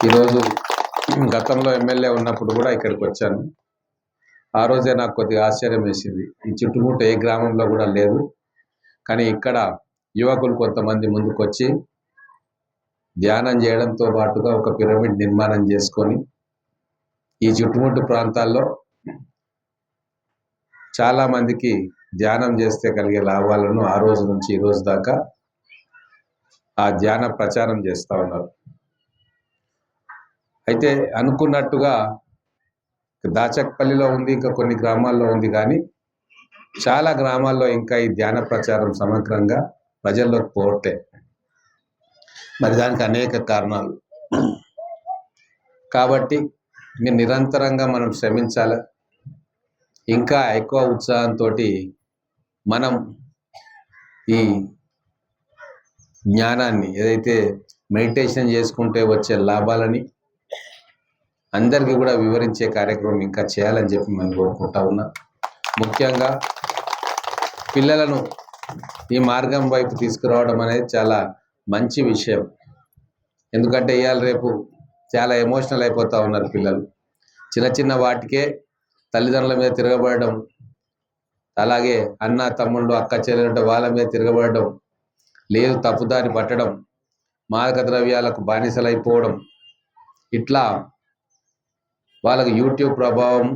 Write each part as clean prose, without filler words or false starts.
ఈరోజు గతంలో ఎమ్మెల్యే ఉన్నప్పుడు కూడా ఇక్కడికి వచ్చాను. ఆ రోజే నాకు కొద్దిగా ఆశ్చర్యం వేసింది. ఈ చుట్టుముట్టు ఏ గ్రామంలో కూడా లేదు. కానీ ఇక్కడ యువకులు కొంతమంది ముందుకొచ్చి ధ్యానం చేయడంతో పాటుగా ఒక పిరమిడ్ నిర్మాణం చేసుకొని ఈ చుట్టుముట్టు ప్రాంతాల్లో చాలామందికి ధ్యానం చేస్తే కలిగే లాభాలను ఆ రోజు నుంచి ఈ రోజు దాకా ఆ ధ్యాన ప్రచారం చేస్తూ ఉన్నారు. అయితే అనుకున్నట్టుగా దాచక్పల్లిలో ఉంది, ఇంకా కొన్ని గ్రామాల్లో ఉంది, కానీ చాలా గ్రామాల్లో ఇంకా ఈ ధ్యాన ప్రచారం సమగ్రంగా ప్రజల్లోకి పోతే మరి దానికి అనేక కారణాలు. కాబట్టి మీరు నిరంతరంగా మనం శ్రమించాలి. ఇంకా ఎక్కువ ఉత్సాహంతో మనం ఈ జ్ఞానాన్ని ఏదైతే మెడిటేషన్ చేసుకుంటే వచ్చే లాభాలని అందరికీ కూడా వివరించే కార్యక్రమం ఇంకా చేయాలని చెప్పి మనం కోరుకుంటా ఉన్నా. ముఖ్యంగా పిల్లలను ఈ మార్గం వైపు తీసుకురావడం అనేది చాలా మంచి విషయం. ఎందుకంటే ఇవాళ రేపు చాలా ఎమోషనల్ అయిపోతూ ఉన్నారు పిల్లలు. చిన్న చిన్న వాటికే తల్లిదండ్రుల మీద తిరగబడడం, అలాగే అన్న తమ్ముళ్ళు అక్క చెల్లెలు వాళ్ళ మీద తిరగబడడం, లేదు తప్పుదారి పట్టడం, మాదక ద్రవ్యాలకు బానిసలైపోవడం, ఇట్లా వాళ్ళకి యూట్యూబ్ ప్రభావం,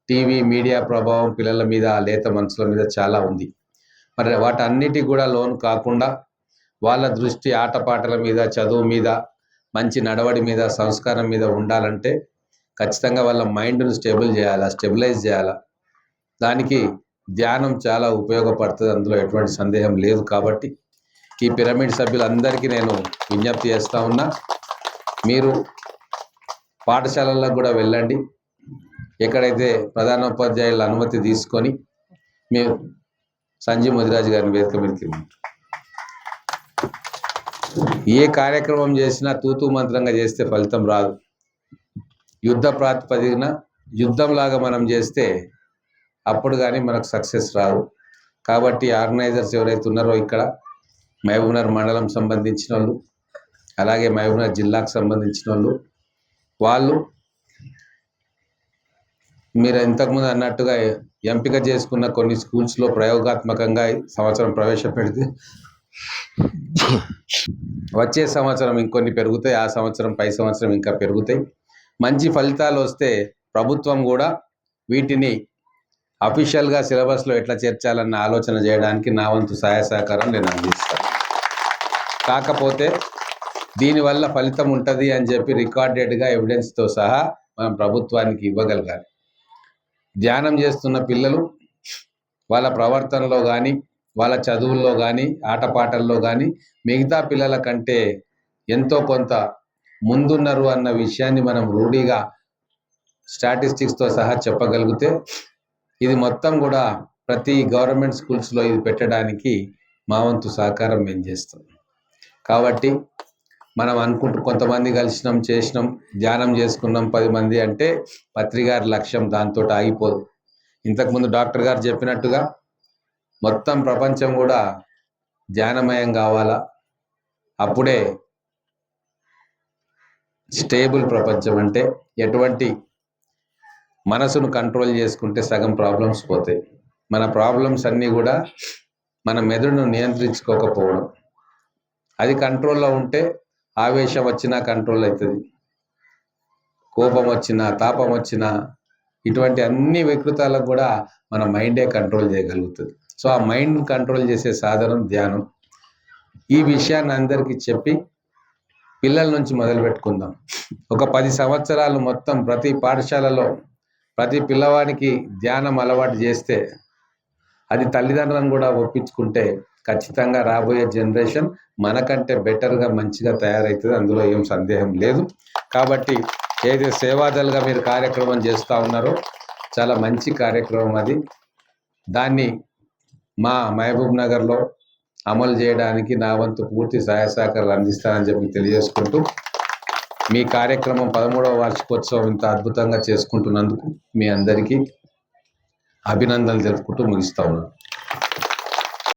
టీవీ మీడియా ప్రభావం పిల్లల మీద, లేత మనసుల మీద చాలా ఉంది. మరి వాటన్నిటి కూడా లోను కాకుండా వాళ్ళ దృష్టి ఆటపాటల మీద, చదువు మీద, మంచి నడవడి మీద, సంస్కారం మీద ఉండాలంటే ఖచ్చితంగా వాళ్ళ మైండ్ను స్టెబిలైజ్ చేయాలా. దానికి ధ్యానం చాలా ఉపయోగపడుతుంది, అందులో ఎటువంటి సందేహం లేదు. కాబట్టి ఈ పిరమిడ్ సభ్యులందరికీ నేను విజ్ఞప్తి చేస్తూ ఉన్నా, మీరు పాఠశాలలకు కూడా వెళ్ళండి. ఎక్కడైతే ప్రధానోపాధ్యాయుల అనుమతి తీసుకొని మీరు సంజీవ్ ముదిరాజు గారిని వేదిక మీదకి ఏ కార్యక్రమం చేసినా తూతూ మంత్రంగా చేస్తే ఫలితం రాదు. యుద్ధ ప్రాతిపదికన యుద్ధంలాగా మనం చేస్తే అప్పుడు కానీ మనకు సక్సెస్ రాదు. కాబట్టి ఆర్గనైజర్స్ ఎవరైతే ఉన్నారో ఇక్కడ మహబూబ్నగర్ మండలం సంబంధించిన వాళ్ళు, అలాగే మహబూబ్నగర్ జిల్లాకు సంబంధించిన వాళ్ళు మీరు ఇంతకుముందు అన్నట్టుగా ఎంపిక చేసుకున్న కొన్ని స్కూల్స్లో ప్రయోగాత్మకంగా సంవత్సరం ప్రవేశపెడితే వచ్చే సంవత్సరం ఇంకొన్ని పెరుగుతాయి, ఆ సంవత్సరం పై సంవత్సరం ఇంకా పెరుగుతాయి. మంచి ఫలితాలు వస్తే ప్రభుత్వం కూడా వీటిని అఫీషియల్గా సిలబస్లో ఎట్లా చేర్చాలన్న ఆలోచన చేయడానికి నా వంతు సహాయ సహకారం నేను అందిస్తాను. కాకపోతే దీనివల్ల ఫలితం ఉంటుంది అని చెప్పి రికార్డెడ్గా ఎవిడెన్స్తో సహా మనం ప్రభుత్వానికి ఇవ్వగలగాలి. ధ్యానం చేస్తున్న పిల్లలు వాళ్ళ ప్రవర్తనలో కానీ, వాళ్ళ చదువుల్లో కానీ, ఆటపాటల్లో కానీ మిగతా పిల్లల కంటే ఎంతో కొంత ముందున్నారు అన్న విషయాన్ని మనం రూఢిగా స్టాటిస్టిక్స్తో సహా చెప్పగలిగితే ఇది మొత్తం కూడా ప్రతి గవర్నమెంట్ స్కూల్స్లో ఇది పెట్టడానికి మా వంతు సహకారం మేము చేస్తాం. కాబట్టి మనం అనుకుంటూ కొంతమంది కలిసినాం, చేసినాం, ధ్యానం చేసుకున్నాం 10 మంది అంటే పత్రికారి లక్ష్యం దాంతో ఆగిపోదు. ఇంతకుముందు డాక్టర్ గారు చెప్పినట్టుగా మొత్తం ప్రపంచం కూడా ధ్యానమయం కావాలా. అప్పుడే స్టేబుల్ ప్రపంచం, అంటే ఎటువంటి మనసును కంట్రోల్ చేసుకుంటే సగం ప్రాబ్లమ్స్ పోతాయి. మన ప్రాబ్లమ్స్ అన్నీ కూడా మన మెదడును నియంత్రించుకోకపోవడం. అది కంట్రోల్లో ఉంటే ఆవేశం వచ్చినా కంట్రోల్ అవుతుంది, కోపం వచ్చినా, తాపం వచ్చినా, ఇటువంటి అన్ని వికృతాలకు కూడా మన మైండే కంట్రోల్ చేయగలుగుతుంది. సో ఆ మైండ్ కంట్రోల్ చేసే సాధనం ధ్యానం. ఈ విషయాన్ని అందరికీ చెప్పి పిల్లల నుంచి మొదలు పెట్టుకుందాం. ఒక 10 సంవత్సరాలు మొత్తం ప్రతి పాఠశాలలో ప్రతి పిల్లవాడికి ధ్యానం అలవాటు చేస్తే, అది తల్లిదండ్రులను కూడా ఒప్పించుకుంటే ఖచ్చితంగా రాబోయే జనరేషన్ మనకంటే బెటర్గా మంచిగా తయారవుతుంది, అందులో ఏం సందేహం లేదు. కాబట్టి ఏదైతే సేవాదలుగా మీరు కార్యక్రమం చేస్తూ ఉన్నారో చాలా మంచి కార్యక్రమం అది. దాన్ని మా మహబూబ్ నగర్లో అమలు చేయడానికి నా వంతు పూర్తి సహాయ సహకారాలు అందిస్తానని చెప్పి తెలియజేసుకుంటూ, మీ కార్యక్రమం 13వ వార్షికోత్సవం ఇంత అద్భుతంగా చేసుకుంటున్నందుకు మీ అందరికీ అభినందనలు తెలుపుకుంటూ ముగిస్తా ఉన్నాను.